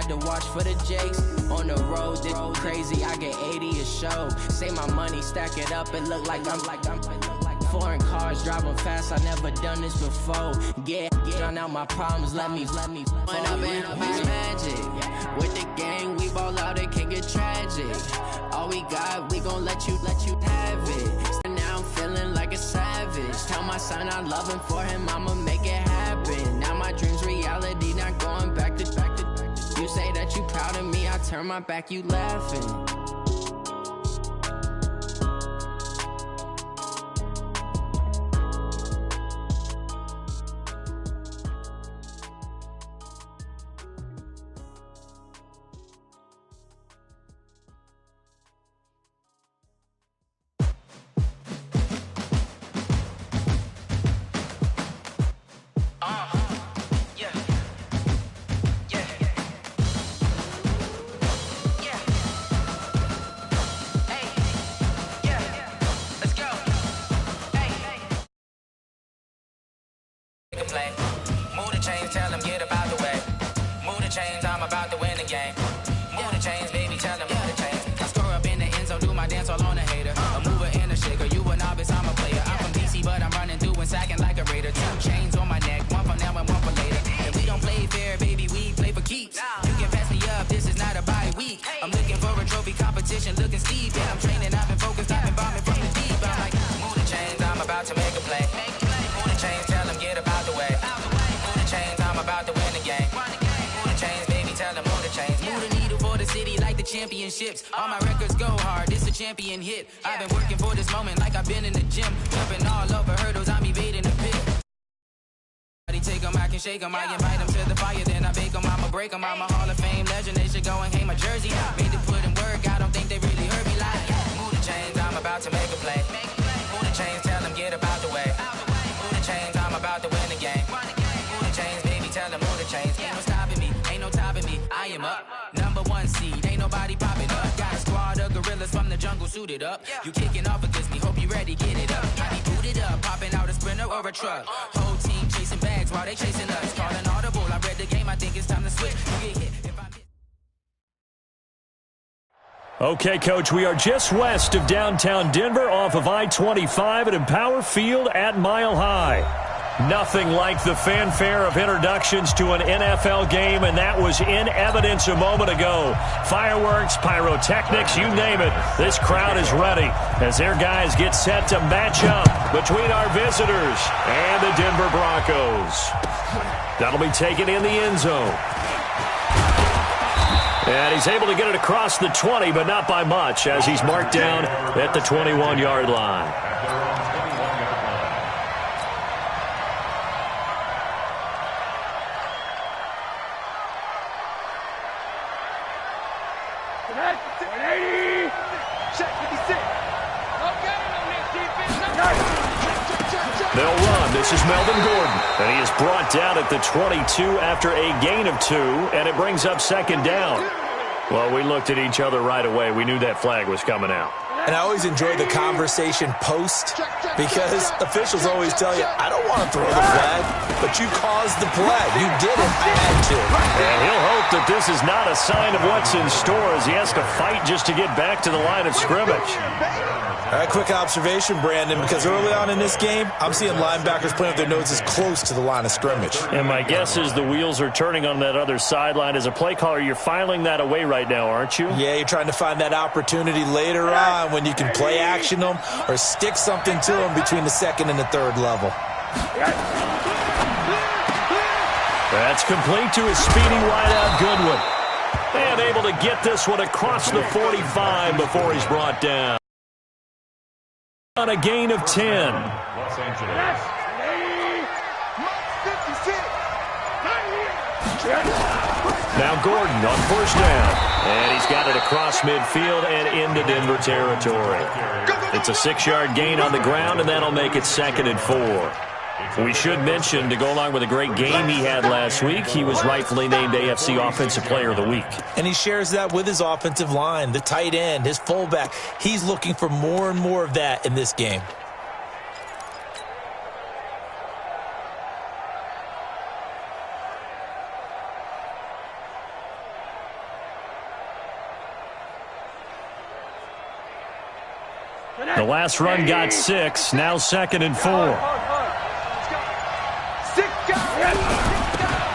had to watch for the Jakes. On the road, this crazy, I get 80 a show. Say my money, stack it up, it look like I'm foreign cars, driving fast, I never done this before. Get on out my problems, let me When up and up is magic. With the gang, we ball out, it can get tragic. All we got, we gon' let you have it. So now I'm feeling like a savage. Tell my son I love him, for him I'ma make it happen. Now my dreams reality, not going back to. You say that you proud of me, I turn my back, you laughing. Move the chains, tell them get up out the way. Move the chains, I'm about to win the game. Move the chains, baby, tell them move the chains. I score up in the end zone, do my dance all on a hater. A mover and a shaker, you a novice, I'm a player. I'm from DC, but I'm running through and sacking like a raider. 2 chains on my neck, one for now and one for later. And we don't play fair, baby, we play for keeps. You can pass me up, this is not a bye week. I'm looking for a trophy competition, looking steep. Yeah, I'm training, I've been focused, I've been bombing from the deep. I'm like, move the chains, I'm about to make a play. Move the chains, tell them get up out the way. Move the chains, I'm about to win the game. Move the chains, baby, tell them move the chains. Move the needle for the city like the championships. All my records go hard, this a champion hit. I've been working for this moment like I've been in the gym. Jumping all over hurdles, I'm evading the pit. Take them, I can shake them, I invite them to the fire, then I bake them, I'ma break them. I'm a Hall of Fame legend, they should go and hang my jersey. Made to put in work, I don't think they really heard me like. Move the chains, I'm about to make a play. Move the chains, tell them get about the way. Move the chains, I'm about to win the game. Move the chains, baby, tell them move the chains. Ain't no stopping me, ain't no topping me, I am up. #1 seed, ain't nobody popping up. Got a squad of gorillas from the jungle suited up. You kicking off against me, hope you ready, get it up. I be booted up, popping out a sprinter or a truck. Whole team chasing bags while they chasing us. Calling audible, I read the game, I think it's time to switch. You get hit if I miss. Okay, Coach, we are just west of downtown Denver off of I-25 at Empower Field at Mile High. Nothing like the fanfare of introductions to an NFL game, and that was in evidence a moment ago. Fireworks, pyrotechnics, you name it. This crowd is ready as their guys get set to match up between our visitors and the Denver Broncos. That'll be taken in the end zone. And he's able to get it across the 20, but not by much, as he's marked down at the 21-yard line. They'll run. This is Melvin Gordon. And he is brought down at the 22 after a gain of 2, and it brings up second down. Well, we looked at each other right away. We knew that flag was coming out. And I always enjoy the conversation post because officials always tell you, I don't want to throw the flag, but you caused the play. You did it. I had to. And he'll hope that this is not a sign of what's in store as he has to fight just to get back to the line of scrimmage. All right, quick observation, Brandon, because early on in this game, I'm seeing linebackers playing with their noses close to the line of scrimmage. And my guess is the wheels are turning on that other sideline. As a play caller, you're filing that away right now, aren't you? Yeah, you're trying to find that opportunity later on when you can play action them or stick something to them between the second and the third level. That's complete to his speedy wideout, Goodwin. And able to get this one across the 45 before he's brought down. On a gain of 10. Now Gordon on first down. And he's got it across midfield and into Denver territory. It's a 6-yard gain on the ground, and that'll make it 2nd and 4. We should mention, to go along with a great game he had last week, he was rightfully named AFC Offensive Player of the Week. And he shares that with his offensive line, the tight end, his fullback. He's looking for more and more of that in this game. The last run got 6. Now 2nd and 4.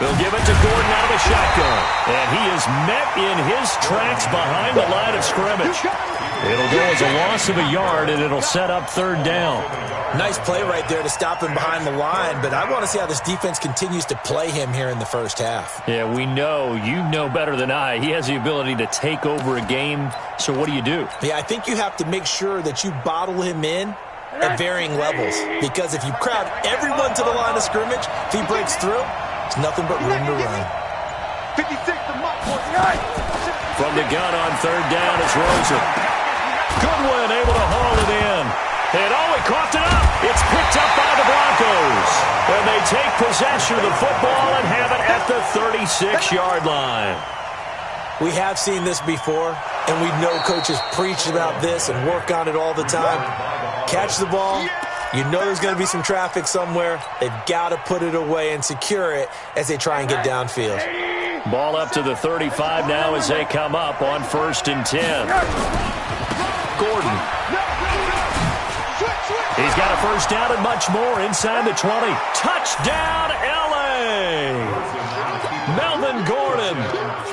They'll give it to Gordon out of the shotgun. And he is met in his tracks behind the line of scrimmage. It'll go as a loss of a yard, and it'll set up 3rd down. Nice play right there to stop him behind the line, but I want to see how this defense continues to play him here in the first half. Yeah, we know. You know better than I. He has the ability to take over a game, so what do you do? Yeah, I think you have to make sure that you bottle him in at varying levels, because if you crowd everyone to the line of scrimmage, if he breaks through, it's nothing but room to run. 56 to Mike, 49. From the gun on 3rd down is Rosen. Goodwin able to haul it in. And he coughed it up. It's picked up by the Broncos. And they take possession of the football and have it at the 36-yard line. We have seen this before, and we know coaches preach about this and work on it all the time. Catch the ball. You know there's going to be some traffic somewhere. They've got to put it away and secure it as they try and get downfield. Ball up to the 35 now as they come up on 1st and 10. Gordon. He's got a first down and much more inside the 20. Touchdown, L.A. Melvin Gordon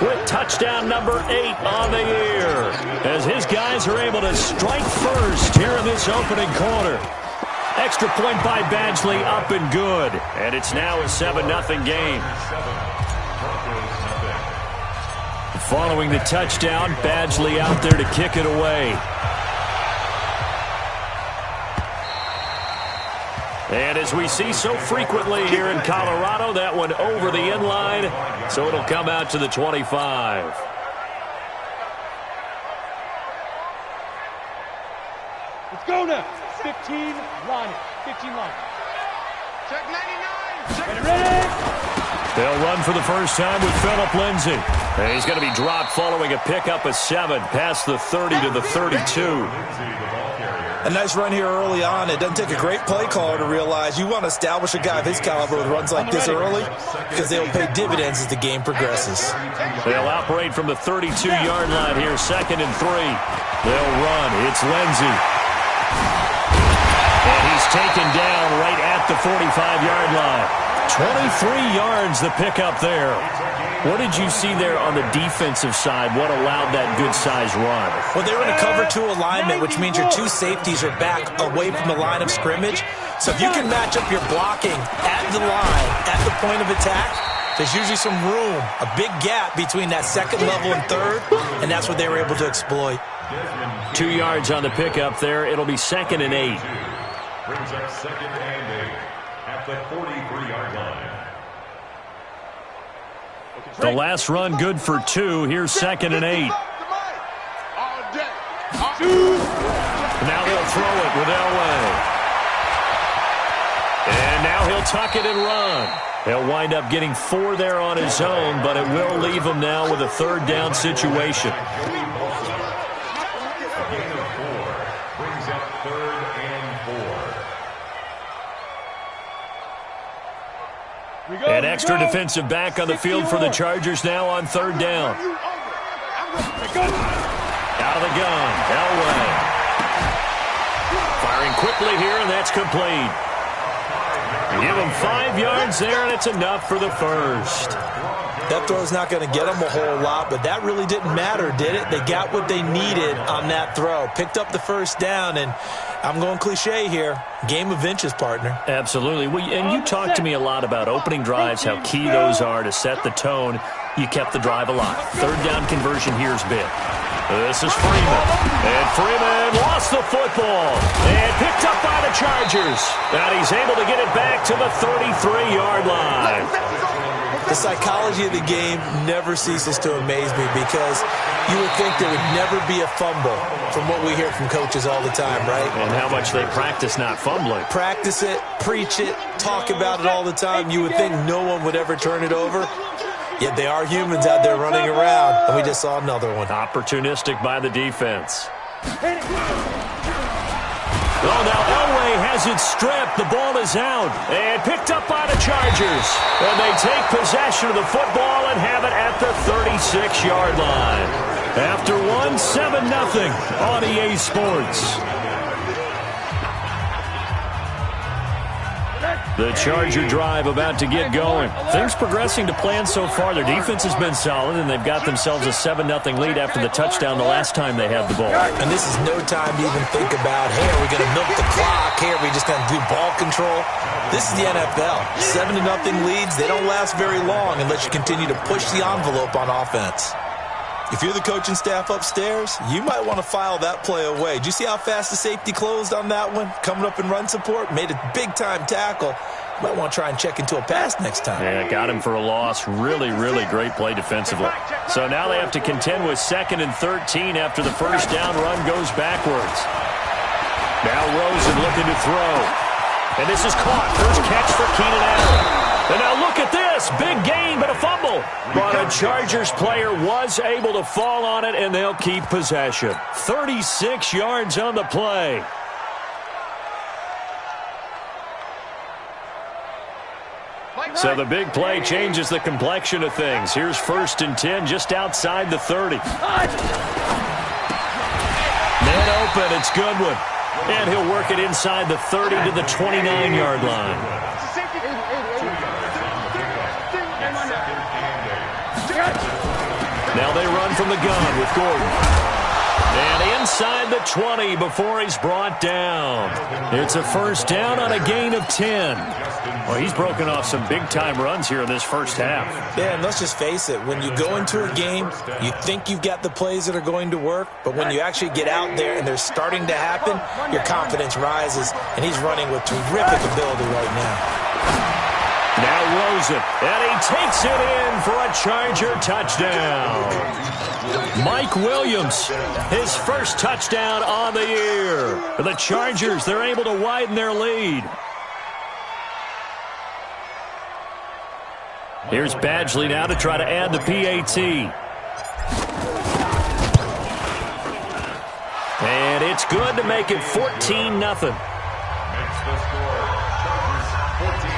with touchdown number 8 on the year as his guys are able to strike first here in this opening quarter. Extra point by Badgley, up and good. And it's now a 7-0 game. Following the touchdown, Badgley out there to kick it away. And as we see so frequently here in Colorado, that one over the end line, so it'll come out to the 25. Let's go now. 15 line. 15 line. Check 99. Ready. They'll run for the first time with Phillip Lindsay. And he's going to be dropped following a pickup of 7 past the 30 to the 32. A nice run here early on. It doesn't take a great play caller to realize you want to establish a guy of his caliber with runs like this early because they'll pay dividends as the game progresses. They'll operate from the 32-yard line here, 2nd and 3. They'll run. It's Lindsay. And he's taken down right at the 45-yard line. 23 yards the pickup there. What did you see there on the defensive side? What allowed that good-sized run? Well, they were in a cover 2 alignment, which means your 2 safeties are back away from the line of scrimmage. So if you can match up your blocking at the line, at the point of attack, there's usually some room, a big gap between that 2nd level and 3rd, and that's what they were able to exploit. 2 yards on the pickup there. It'll be 2nd and 8. Brings up 2nd and 8 at the 43-yard line. The last run good for 2. Here's 2nd and 8. Now they'll throw it with Elway. And now he'll tuck it and run. He'll wind up getting 4 there on his own, but it will leave him now with a 3rd down situation. An extra defensive back on the field for the Chargers now on 3rd down. Out of the gun, Elway. Firing quickly here, and that's complete. Give him 5 yards there, and it's enough for the first. That throw's not going to get them a whole lot, but that really didn't matter, did it? They got what they needed on that throw. Picked up the first down, and I'm going cliche here. Game of inches, partner. Absolutely. And you talk to me a lot about opening drives, how key those are to set the tone. You kept the drive alive. 3rd down conversion here is big. This is Freeman. And Freeman lost the football. And picked up by the Chargers. And he's able to get it back to the 33-yard line. The psychology of the game never ceases to amaze me because you would think there would never be a fumble from what we hear from coaches all the time, right? And how much they practice not fumbling. Practice it, preach it, talk about it all the time. You would think no one would ever turn it over. Yet they are humans out there running around, and we just saw another one. Opportunistic by the defense. Oh, now Elway has it stripped. The ball is out and picked up by the Chargers. And they take possession of the football and have it at the 36-yard line. After 7-0 on EA Sports. The Charger drive about to get going. Things progressing to plan so far. Their defense has been solid, and they've got themselves a 7-0 lead after the touchdown the last time they had the ball. And this is no time to even think about, hey, are we going to milk the clock? Hey, are we just going to do ball control? This is the NFL. 7-0 leads, they don't last very long unless you continue to push the envelope on offense. If you're the coaching staff upstairs, you might want to file that play away. Did you see how fast the safety closed on that one? Coming up in run support, made a big-time tackle. You might want to try and check into a pass next time. Yeah, got him for a loss. Really, really great play defensively. So now they have to contend with 2nd and 13 after the first down run goes backwards. Now Rosen looking to throw. And this is caught. First catch for Keenan Allen. And now look at this. Big gain, but a fumble. But a Chargers player was able to fall on it, and they'll keep possession. 36 yards on the play. So the big play changes the complexion of things. Here's 1st and 10 just outside the 30. Man open. It's Goodwin. And he'll work it inside the 30 to the 29-yard line. Now they run from the gun with Gordon. And inside the 20 before he's brought down. It's a first down on a gain of 10. Well, he's broken off some big-time runs here in this first half. Yeah, and let's just face it. When you go into a game, you think you've got the plays that are going to work, but when you actually get out there and they're starting to happen, your confidence rises, and he's running with terrific ability right now. Now Rosen, and he takes it in for a Charger touchdown. Mike Williams, his first touchdown on the year. The Chargers, they're able to widen their lead. Here's Badgley now to try to add the PAT. And it's good to make it 14-0. Makes the score. Chargers 14.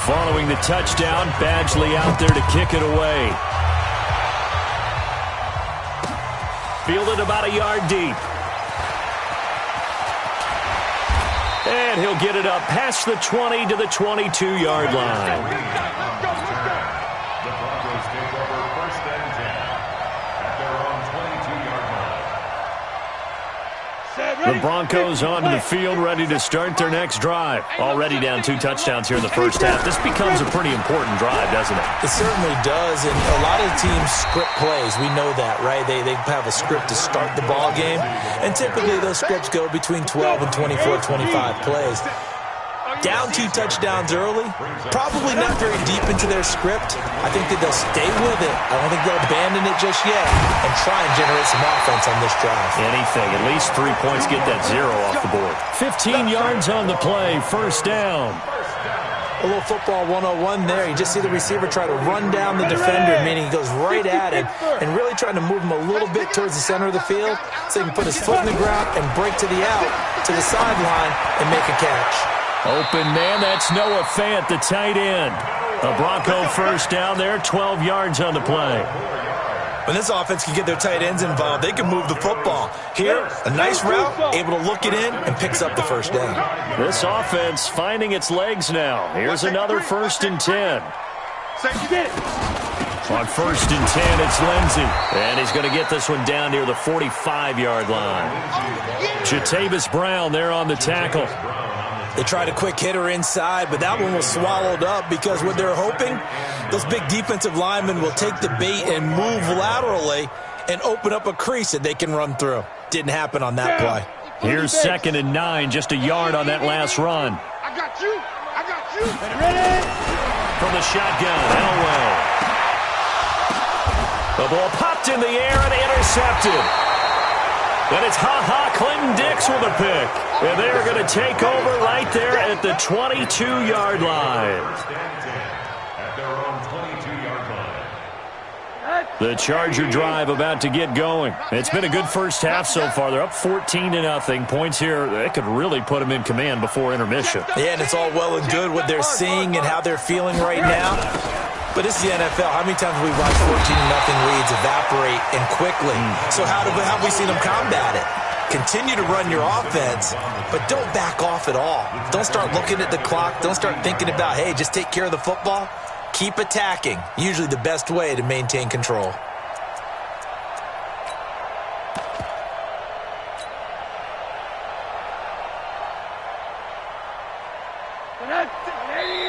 Following the touchdown, Badgley out there to kick it away. Fielded about a yard deep. And he'll get it up past the 20 to the 22-yard line. The Broncos take over 1st and 10 at their own 22-yard line. The Broncos onto the field, ready to start their next drive. Already down 2 touchdowns here in the first half. This becomes a pretty important drive, doesn't it? It certainly does, and a lot of teams script plays. We know that, right? They have a script to start the ball game, and typically those scripts go between 12 and 24, 25 plays. Down 2 touchdowns early, probably not very deep into their script. I think that they'll stay with it. I don't think they'll abandon it just yet and try and generate some offense on this drive. Anything, at least 3 points, get that 0 off the board. 15 yards on the play, first down. A little football 101 there. You just see the receiver try to run down the defender, meaning he goes right at him and really trying to move him a little bit towards the center of the field so he can put his foot in the ground and break to the out, to the sideline, and make a catch. Open man, that's Noah Fant, the tight end. A Bronco first down there, 12 yards on the play. When this offense can get their tight ends involved, they can move the football. Here, a nice route, able to look it in, and picks up the first down. This offense finding its legs now. Here's another 1st and 10. On 1st and 10, it's Lindsey. And he's going to get this one down near the 45-yard line. Jatavis Brown there on the tackle. They tried a quick hitter inside, but that one was swallowed up because what they're hoping, those big defensive linemen will take the bait and move laterally and open up a crease that they can run through. Didn't happen on that play. Here's 2nd and 9, just a yard on that last run. I got you. I got you. Ready? From the shotgun, Elway. The ball popped in the air and intercepted. And it's Clinton Dix with a pick. And they're going to take over right there at the 22-yard line. The Charger drive about to get going. It's been a good first half so far. They're up 14-0. Points here, they could really put them in command before intermission. Yeah, and it's all well and good what they're seeing and how they're feeling right now. But this is the NFL. How many times have we watched 14-0 leads evaporate and quickly? So how have we seen them combat it? Continue to run your offense, but don't back off at all. Don't start looking at the clock. Don't start thinking about, hey, just take care of the football. Keep attacking. Usually the best way to maintain control.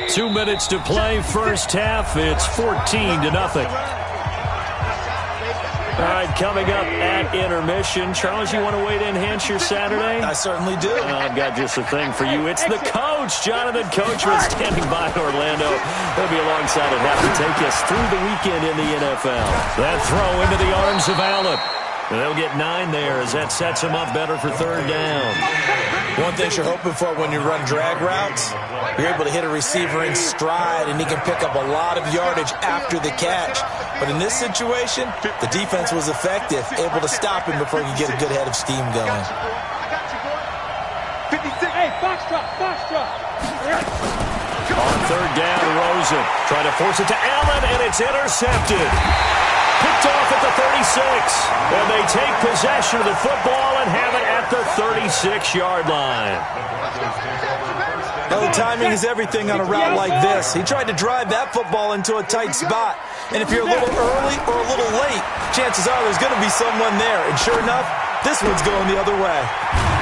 Two minutes to play, first half. It's 14-0. All right, coming up at intermission. Charles, you want to wait to enhance your Saturday? I certainly do. I've got just a thing for you. It's the coach, Jonathan Coachman, standing by Orlando. He'll be alongside and have to take us through the weekend in the NFL. That throw into the arms of Allen. They'll get 9 there as that sets them up better for third down. One thing you're hoping for when you run drag routes, you're able to hit a receiver in stride, and he can pick up a lot of yardage after the catch. But in this situation, the defense was effective, able to stop him before he could get a good head of steam going. I got you, boy. 56. Hey, box drop. On third down, Rosen trying to force it to Allen, and it's intercepted. Picked off at the 36, and they take possession of the football and have it at the 36-yard line. Now, the timing is everything on a route like this. He tried to drive that football into a tight spot, and if you're a little early or a little late, chances are there's going to be someone there, and sure enough, this one's going the other way.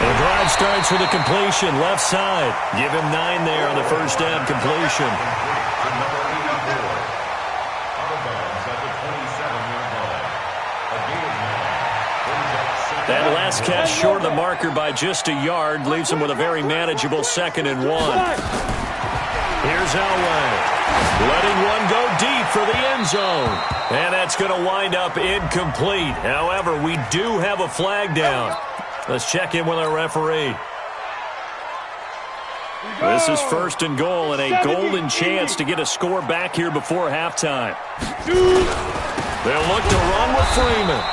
The drive starts with a completion, left side. Give him 9 there on the first down completion. That last catch short of the marker by just a yard leaves him with a very manageable 2nd and 1. Here's Elway, letting one go deep for the end zone. And that's going to wind up incomplete. However, we do have a flag down. Let's check in with our referee. This is 1st and goal and a golden chance to get a score back here before halftime. They'll look to run with Freeman.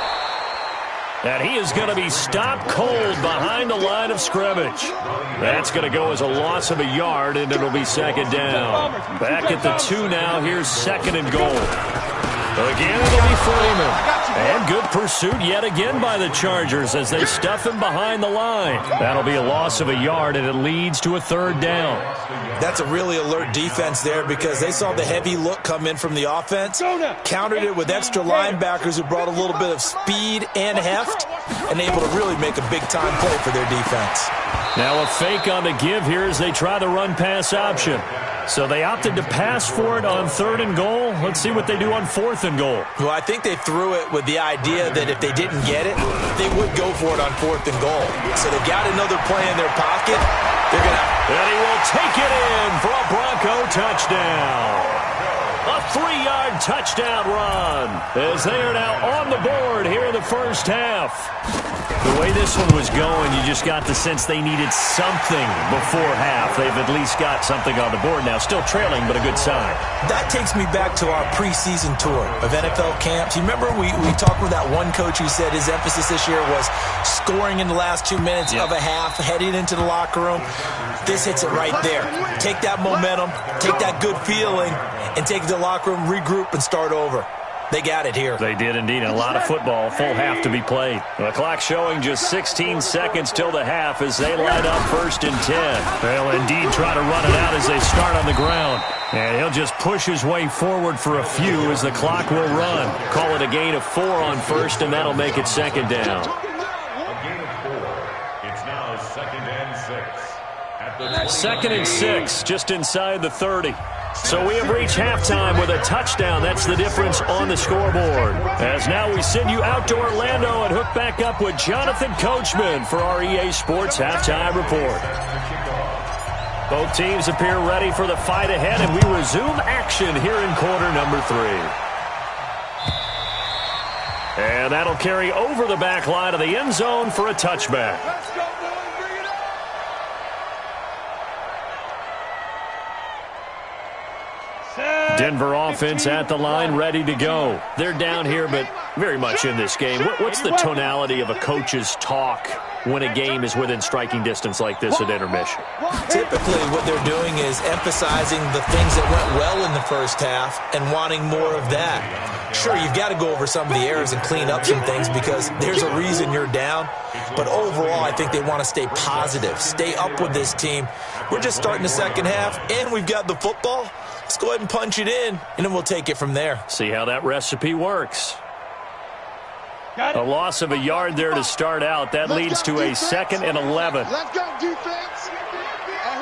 And he is going to be stopped cold behind the line of scrimmage. That's going to go as a loss of a yard, and it'll be 2nd down. Back at the 2 now. Here's 2nd and goal. Again, it'll be Freeman. And good pursuit yet again by the Chargers as they stuff him behind the line. That'll be a loss of a yard, and it leads to a 3rd down. That's a really alert defense there because they saw the heavy look come in from the offense, countered it with extra linebackers who brought a little bit of speed and heft, and able to really make a big-time play for their defense. Now a fake on the give here as they try the run-pass option. So they opted to pass for it on 3rd and goal. Let's see what they do on 4th and goal. Well, I think they threw it with the idea that if they didn't get it, they would go for it on 4th and goal. So they've got another play in their pocket. They're going to... And he will take it in for a Bronco touchdown. A 3-yard touchdown run as they are now on the board here in the first half. The way this one was going, you just got the sense they needed something before half. They've at least got something on the board now. Still trailing, but a good sign. That takes me back to our preseason tour of NFL camps. You remember we talked with that one coach who said his emphasis this year was scoring in the last 2 minutes of a half, heading into the locker room. This hits it right there. Take that momentum, take that good feeling, and take it to the locker room, regroup, and start over. They got it here. They did indeed. And a lot of football, full half to be played. The clock showing just 16 seconds till the half as they line up 1st and 10. They'll indeed try to run it out as they start on the ground. And he'll just push his way forward for a few as the clock will run. Call it a gain of 4 on 1st, and that'll make it 2nd down. A gain of 4. It's now 2nd and 6. 2nd and 6, just inside the 30. So we have reached halftime with a touchdown. That's the difference on the scoreboard. As now we send you out to Orlando and hook back up with Jonathan Coachman for our EA Sports Halftime Report. Both teams appear ready for the fight ahead, and we resume action here in quarter number 3. And that'll carry over the back line of the end zone for a touchback. Let's go, boys. Bring it up. Set. Denver offense at the line, ready to go. They're down here, but very much in this game. What's the tonality of a coach's talk when a game is within striking distance like this at intermission? Typically, what they're doing is emphasizing the things that went well in the first half and wanting more of that. Sure, you've got to go over some of the errors and clean up some things because there's a reason you're down. But overall, I think they want to stay positive, stay up with this team. We're just starting the second half, and we've got the football. Let's go ahead and punch it in, and then we'll take it from there. See how that recipe works. A loss of a yard there to start out. That leads to a 2nd and 11. Let's go, defense. Here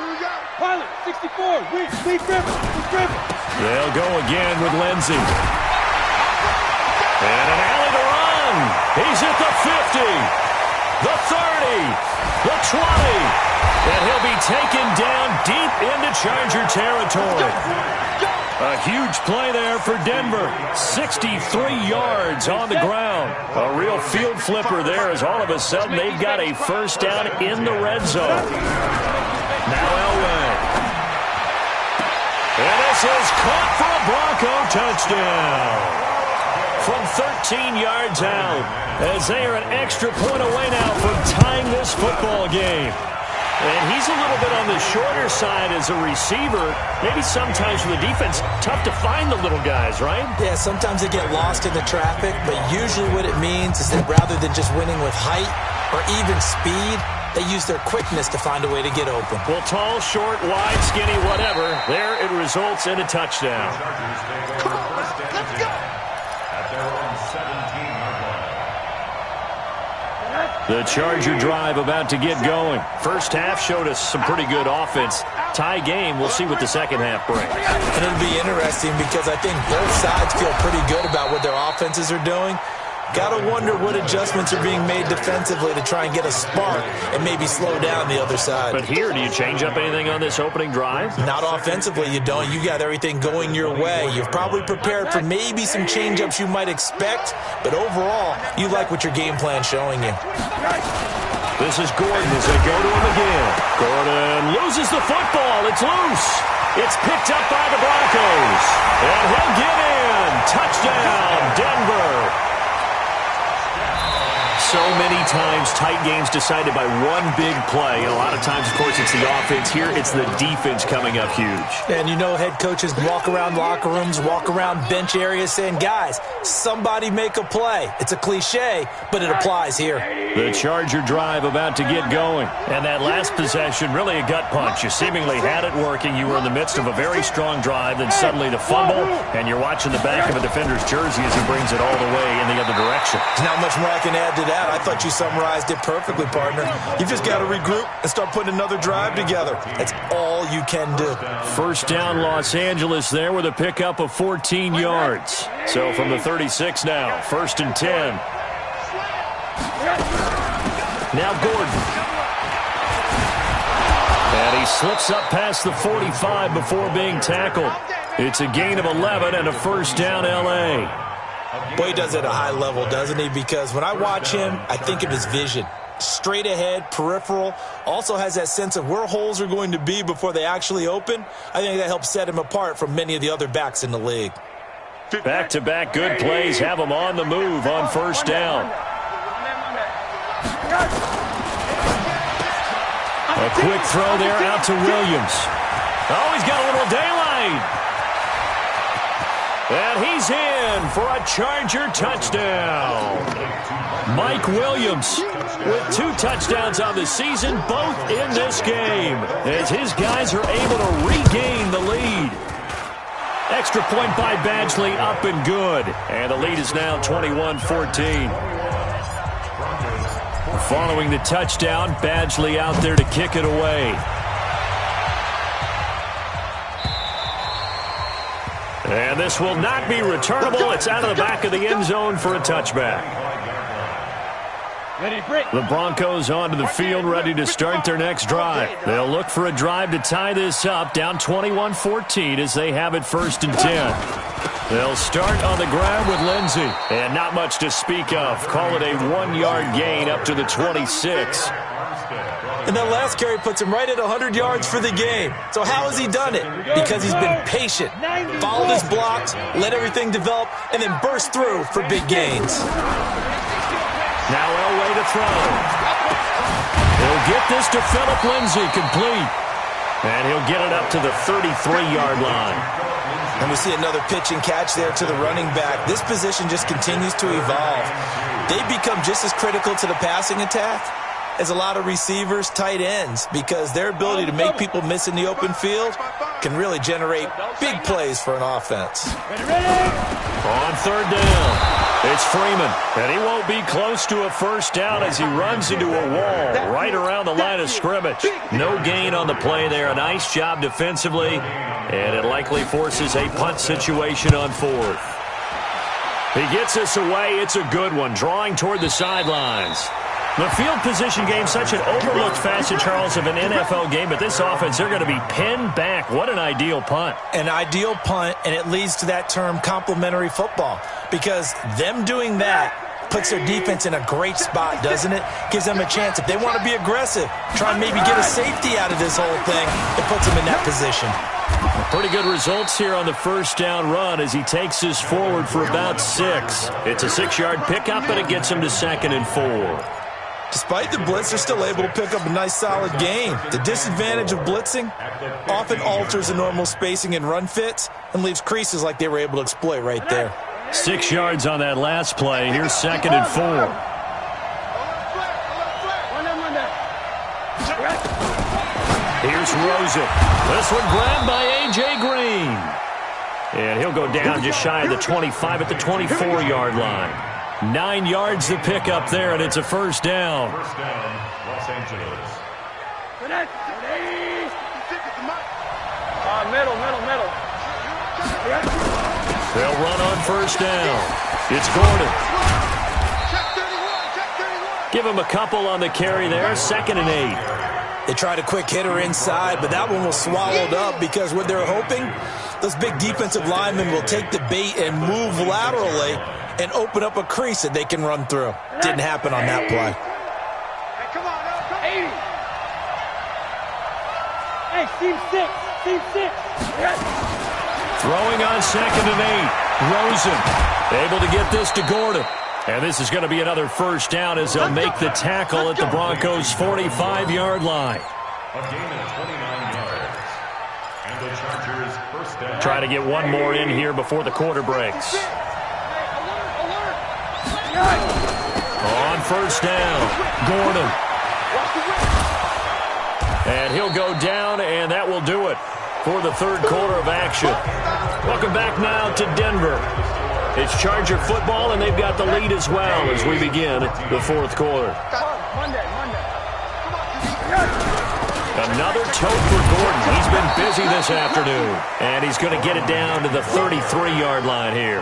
we go. Pilot, 64. We driven. They'll go again with Lindsey. And an alley to run. He's at the 50, the 30, the 20. And he'll be taken down deep into Charger territory. A huge play there for Denver. 63 yards on the ground. A real field flipper there as all of a sudden they've got a first down in the red zone. Now Elway. And this is caught for a Bronco touchdown. From 13 yards out as they are an extra point away now from tying this football game. And he's a little bit on the shorter side as a receiver. Maybe sometimes for the defense, tough to find the little guys, right? Yeah, sometimes they get lost in the traffic, but usually what it means is that rather than just winning with height or even speed, they use their quickness to find a way to get open. Well, tall, short, wide, skinny, whatever, there it results in a touchdown. Let's go. At their own 17-yard line. The Charger drive about to get going. First half showed us some pretty good offense. Tie game, we'll see what the second half brings. And it'll be interesting because I think both sides feel pretty good about what their offenses are doing. Got to wonder what adjustments are being made defensively to try and get a spark and maybe slow down the other side. But here, do you change up anything on this opening drive? Not offensively, you don't. You got everything going your way. You've probably prepared for maybe some change-ups you might expect, but overall, you like what your game plan's showing you. This is Gordon as they go to him again. Gordon loses the football. It's loose. It's picked up by the Broncos. And he'll get in. Touchdown, Denver. So many times tight games decided by one big play. And a lot of times, of course, it's the offense. Here, it's the defense coming up huge. And you know head coaches walk around locker rooms, walk around bench areas saying, guys, somebody make a play. It's a cliche, but it applies here. The Charger drive about to get going. And that last possession, really a gut punch. You seemingly had it working. You were in the midst of a very strong drive. Then suddenly the fumble, and you're watching the back of a defender's jersey as he brings it all the way in the other direction. There's not much more I can add to that. I thought you summarized it perfectly, partner. You've just got to regroup and start putting another drive together. That's all you can do. First down, Los Angeles there with a pickup of 14 yards. So from the 36 now, 1st and 10. Now Gordon. And he slips up past the 45 before being tackled. It's a gain of 11 and a first down, L.A. Boy, he does it at a high level, doesn't he? Because when I watch him, I think of his vision. Straight ahead, peripheral, also has that sense of where holes are going to be before they actually open. I think that helps set him apart from many of the other backs in the league. Back-to-back good plays have him on the move on first down. A quick throw there out to Williams. Oh, he's got a little daylight. And he's in for a Charger touchdown. Mike Williams with 2 touchdowns on the season, both in this game, as his guys are able to regain the lead. Extra point by Badgley, up and good. And the lead is now 21-14. Following the touchdown, Badgley out there to kick it away. And this will not be returnable. It's out of the back of the end zone for a touchback. The Broncos onto the field, ready to start their next drive. They'll look for a drive to tie this up, down 21-14 as they have it 1st and 10. They'll start on the ground with Lindsey. And not much to speak of. Call it a 1-yard gain up to the 26. And that last carry puts him right at 100 yards for the game. So how has he done it? Because he's been patient, followed his blocks, let everything develop, and then burst through for big gains. Now Elway to throw. He'll get this to Phillip Lindsay, complete. And he'll get it up to the 33-yard line. And we see another pitch and catch there to the running back. This position just continues to evolve. They become just as critical to the passing attack as a lot of receivers, tight ends, because their ability to make people miss in the open field can really generate big plays for an offense. On third down, it's Freeman, and he won't be close to a first down as he runs into a wall right around the line of scrimmage. No gain on the play there. A nice job defensively, and it likely forces a punt situation on fourth. He gets this away. It's a good one, drawing toward the sidelines. The field position game, such an overlooked facet, Charles, of an NFL game, but this offense, they're going to be pinned back. What an ideal punt. An ideal punt, and it leads to that term complementary football, because them doing that puts their defense in a great spot, doesn't it? Gives them a chance. If they want to be aggressive, try and maybe get a safety out of this whole thing, it puts them in that position. Pretty good results here on the first down run as he takes this forward for about 6. It's a 6-yard pickup, but it gets him to 2nd and 4. Despite the blitz, they're still able to pick up a nice, solid gain. The disadvantage of blitzing often alters the normal spacing and run fits and leaves creases like they were able to exploit right there. 6 yards on that last play. Here's 2nd and 4. Here's Rosen. This one grabbed by A.J. Green. And he'll go down just shy of the 25 at the 24-yard line. 9 yards to pick up there, and it's a first down. First down, Los Angeles. Middle. They'll run on first down. It's Gordon. Give him a couple on the carry there. 2nd and 8. They tried a quick hitter inside, but that one was swallowed up because what they're hoping, those big defensive linemen will take the bait and move laterally and open up a crease that they can run through. Didn't happen on that play. Hey, come on, 80. Hey, team 6. Throwing on 2nd and 8. Rosen able to get this to Gordon. And this is going to be another first down as they'll make the tackle at the Broncos' 45-yard line. A gain of 29 yards. And the Chargers first down. Try to get one more in here before the quarter breaks. On first down, Gordon. And he'll go down, and that will do it for the third quarter of action. Welcome back now to Denver. It's Charger football, and they've got the lead as well as we begin the fourth quarter. Another tote for Gordon. He's been busy this afternoon, and he's going to get it down to the 33-yard line here.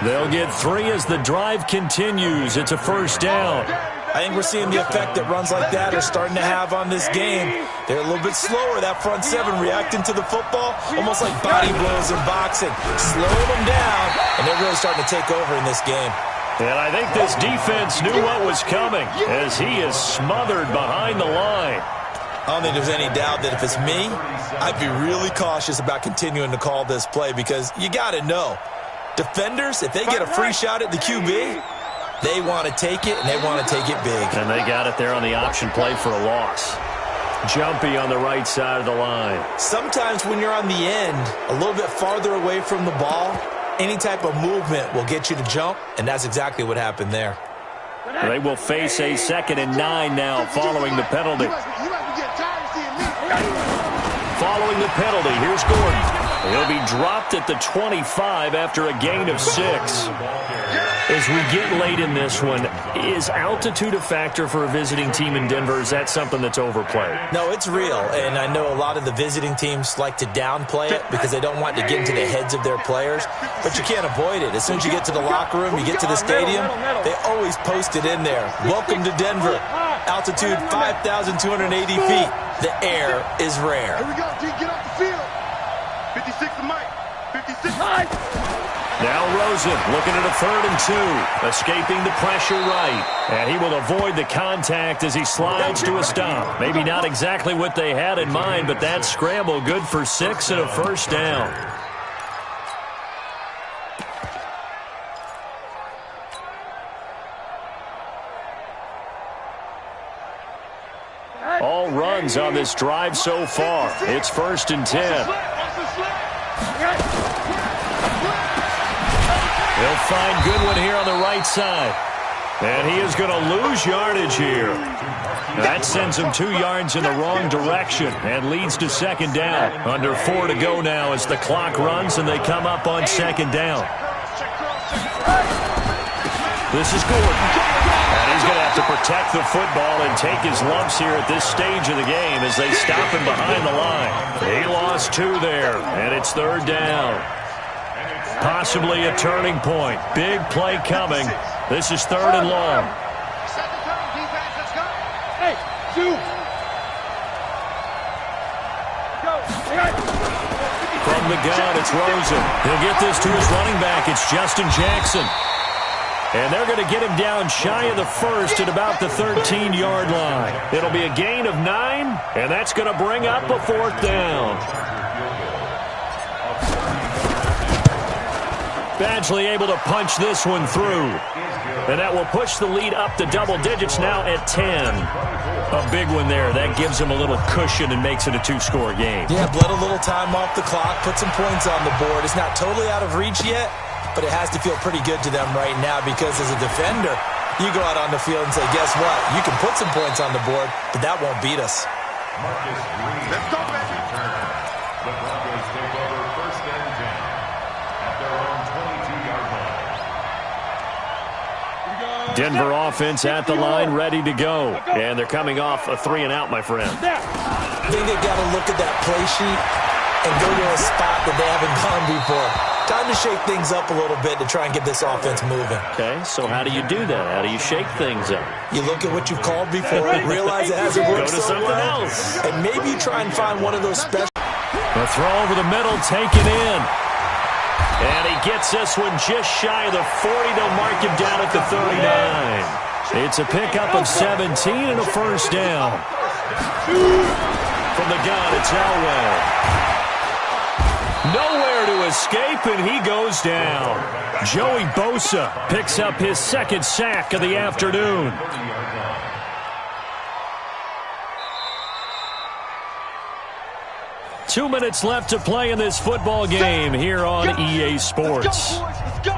They'll get 3 as the drive continues. It's a first down. I think we're seeing the effect that runs like that are starting to have on this game. They're a little bit slower, that front 7, reacting to the football, almost like body blows in boxing. Slowing them down, and they're really starting to take over in this game. And I think this defense knew what was coming as he is smothered behind the line. I don't think there's any doubt that if it's me, I'd be really cautious about continuing to call this play because you got to know, defenders, if they get a free shot at the QB, they want to take it, and they want to take it big. And they got it there on the option play for a loss. Jumpy on the right side of the line. Sometimes when you're on the end, a little bit farther away from the ball, any type of movement will get you to jump, and that's exactly what happened there. They will face a 2nd and 9 now following the penalty. Following the penalty, here's Gordon. He'll be dropped at the 25 after a gain of 6. As we get late in this one, is altitude a factor for a visiting team in Denver? Is that something that's overplayed? No, it's real, and I know a lot of the visiting teams like to downplay it because they don't want to get into the heads of their players, but you can't avoid it. As soon as you get to the locker room, you get to the stadium, they always post it in there. Welcome to Denver. Altitude 5,280 feet. The air is rare. Here we go, G, get off the field. 56 to Mike. 56. Mike. Now Rosen looking at a 3rd and 2. Escaping the pressure right. And he will avoid the contact as he slides to a stop. Maybe not exactly what they had in mind, but that scramble good for 6 and a first down. All runs on this drive so far. It's 1st and 10. He'll find Goodwin here on the right side. And he is going to lose yardage here. That sends him 2 yards in the wrong direction and leads to 2nd down. Under 4 to go now as the clock runs and they come up on 2nd down. This is Gordon. And he's going to have to protect the football and take his lumps here at this stage of the game as they stop him behind the line. He lost 2 there, and it's 3rd down. Possibly a turning point. Big play coming. This is 3rd and long. Hey, 2. From the gun, it's Rosen. He'll get this to his running back. It's Justin Jackson. And they're going to get him down shy of the 1st at about the 13-yard line. It'll be a gain of 9, and that's going to bring up a 4th down. Badgley able to punch this one through. And that will push the lead up to double digits now at 10. A big one there. That gives him a little cushion and makes it a 2-score game. Yeah, bled a little time off the clock, put some points on the board. It's not totally out of reach yet, but it has to feel pretty good to them right now because as a defender, you go out on the field and say, guess what? You can put some points on the board, but that won't beat us. Let's go, baby. The Broncos take over 1st and 10 at their own 22-yard line. Denver offense at the line, ready to go. And they're coming off a 3-and-out, my friend. I think they've got to look at that play sheet and go to a spot that they haven't gone before. Time to shake things up a little bit to try and get this offense moving. Okay, so how do you do that? How do you shake things up? You look at what you've called before and realize it hasn't worked Go to so something well. else. And maybe you try and find one of those special. The throw over the middle, taken in. And he gets this one just shy of the 40. They'll mark him down at the 39. It's a pickup of 17 and a first down. From the gun, it's Elway. Nowhere to escape, and he goes down. Joey Bosa picks up his 2nd sack of the afternoon. Two minutes left to play in this football game here on EA Sports. Let's go.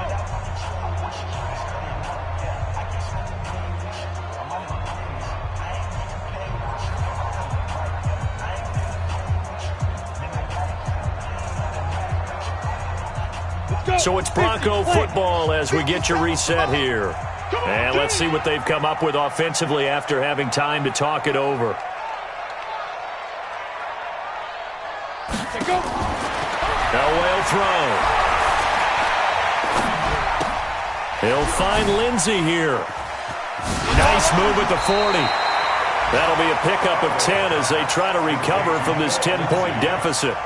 So it's Bronco football as we get your reset here. And let's see what they've come up with offensively after having time to talk it over. Elway will throw. He'll find Lindsey here. Nice move at the 40. That'll be a pickup of 10 as they try to recover from this 10-point deficit.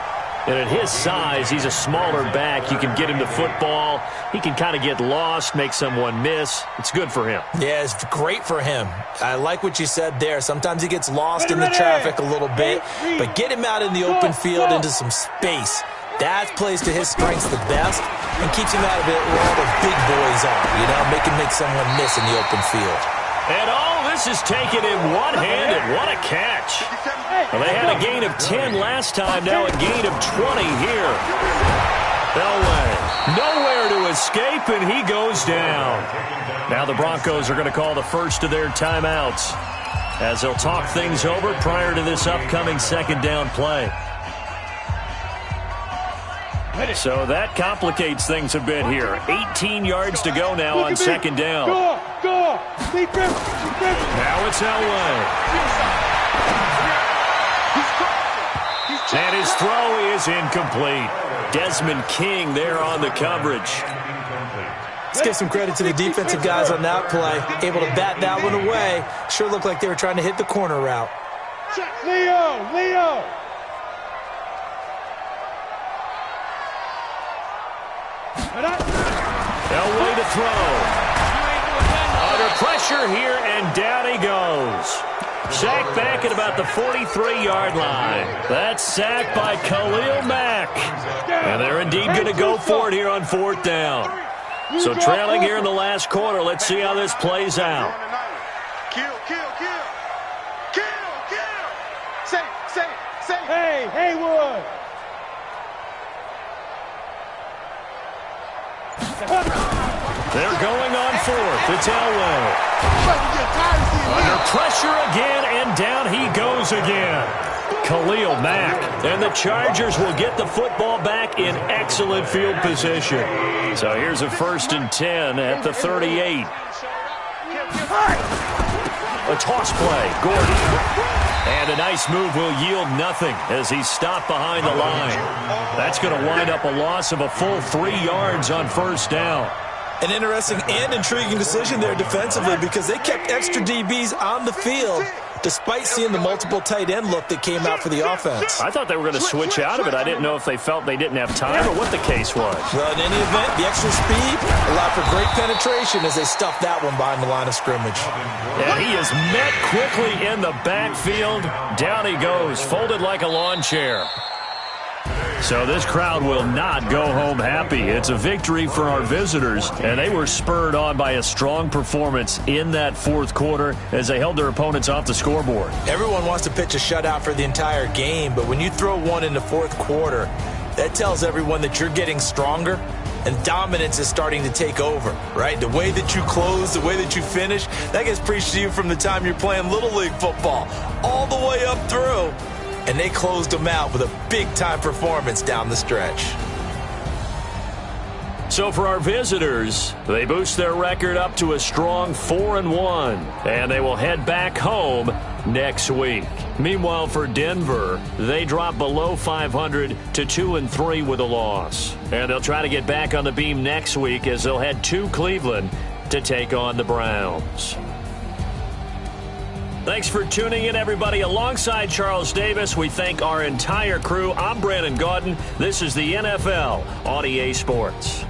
And at his size, he's a smaller back. You can get him to football. He can kind of get lost, make someone miss. It's good for him. Yeah, it's great for him. I like what you said there. Sometimes he gets lost in the traffic a little bit, but get him out in the open field into some space. That plays to his strengths the best and keeps him out of it where all the big boys are, you know, make someone miss in the open field. And all this is taken in one-handed. What a catch. Well, they had a gain of 10 last time, now a gain of 20 here. Elway, nowhere to escape, and he goes down. Now the Broncos are going to call the first of their timeouts as they'll talk things over prior to this upcoming 2nd down play. So that complicates things a bit here. 18 yards to go now on 2nd down. Go! Now it's Elway. And his throw is incomplete. Desmond King there on the coverage. Let's give some credit to the defensive guys on that play. Able to bat that one away. Sure looked like they were trying to hit the corner route. They'll wait to throw. Under pressure here, and down he goes. Sacked back at about the 43-yard line. That's sacked by Khalil Mack. And they're indeed going to go for it here on 4th down. So trailing here in the last quarter. Let's see how this plays out. Kill. Say. Hey, Haywood. They're going on 4th. It's Elway. Under pressure again, and down he goes again. Khalil Mack. And the Chargers will get the football back in excellent field position. So here's a 1st and 10 at the 38. A toss play. Gordon. And a nice move will yield nothing as he's stopped behind the line. That's going to wind up a loss of a full 3 yards on 1st down. An interesting and intriguing decision there defensively because they kept extra DBs on the field despite seeing the multiple tight end look that came out for the offense. I thought they were going to switch out of it. I didn't know if they felt they didn't have time or what the case was. Well, in any event, the extra speed allowed for great penetration as they stuffed that one behind the line of scrimmage. And he is met quickly in the backfield. Down he goes, folded like a lawn chair. So this crowd will not go home happy. It's a victory for our visitors, and they were spurred on by a strong performance in that 4th quarter as they held their opponents off the scoreboard. Everyone wants to pitch a shutout for the entire game, but when you throw one in the 4th quarter, that tells everyone that you're getting stronger and dominance is starting to take over, right? The way that you close, the way that you finish, that gets preached to you from the time you're playing Little League football all the way up through. And they closed them out with a big-time performance down the stretch. So for our visitors, they boost their record up to a strong 4-1, and they will head back home next week. Meanwhile, for Denver, they drop below 500 to 2-3 with a loss. And they'll try to get back on the beam next week as they'll head to Cleveland to take on the Browns. Thanks for tuning in, everybody. Alongside Charles Davis, we thank our entire crew. I'm Brandon Gaudin. This is the NFL on EA Sports.